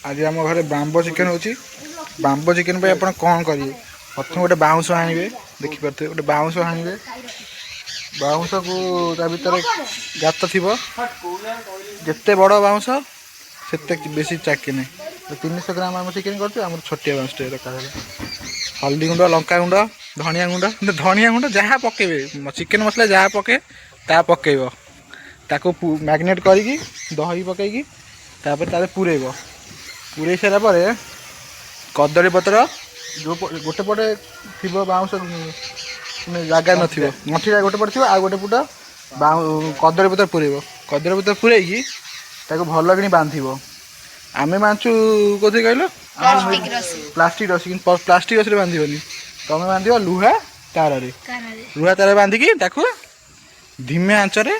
आज आम घर बाम्बो चिकेन हो बाम्बो चिकेन पे आप कौन करेंगे प्रथम गोटे बाउंश आने देखिपे गोटे बाउंश आने बाउंश को भर गात थी जिते बड़ बाउंश से बेसी चाकिने 300 ग्राम आम चिकेन कर छोटिया बाउंस दरकार हल्दी गुंड लंका गुंड धनिया गुंड जहाँ पकेबे चिकेन मसला जहाँ पके ता पकेब ताको मैग्नेट करी दही पकईकी पूरेब पूरे सारापर कदली पत्र जो गोटे पटे थी बाउंस जगह नठीटा गोटे पटे थी आ गोटे पुट कदली पत्र पूरेब कदली पत्र पूरेकी भल कि बांधब आमे बांधु कथी कहल प्लास्टिक रसी प्लास्टिक रसी बांधबनी तुम बांध लुहा तार लुहा तार बांधिकी धीमे आंचरे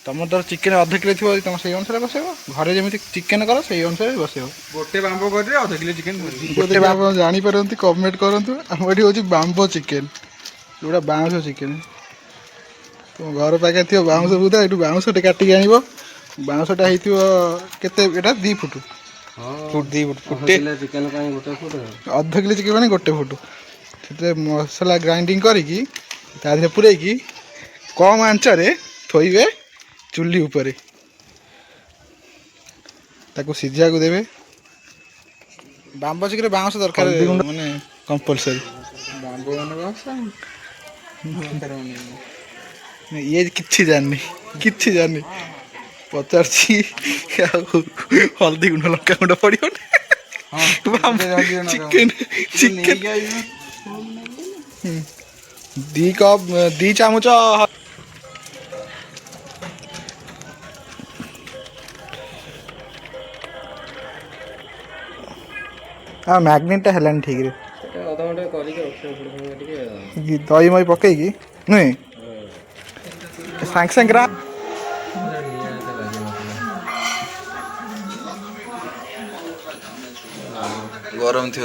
तुम तो चिकेन अध किलो थी तुम से अनुसार बसब घरे जमी चिकेन कर से अनुसार बसब गोटे बाम्बो कर अध किलो चिकेन गोटे बाम्बो जापर कमेंट करूँ आम ये हूँ बाम्बो चिकेन जोड़ा बाउंस चिकेन तुम घर पाखे थी बाउंस बुदा ये बाउंसटे काटिक आण बाउंसटा होते 2 फुट फुट 2 फुट फुटे चिकेन अध किलो चिकेन गोटे फुट से मसला ग्राइंडिंग करी पूरेकी कम आंचरे थोइबे चुली उपरे ताको सिझा को देवे बाम्बो चिकेन बाउंस दरकार माने कंपलसरी बाम्बो ये किछि जाननी पचार हल्दी गुंड लंका गुंड पड़ो चिकेन चिकेन 2 कप 2 चामच हाँ मैग्नेटा है ठीक रे दही मही पकईकी नुहे सांग सांग गरम थी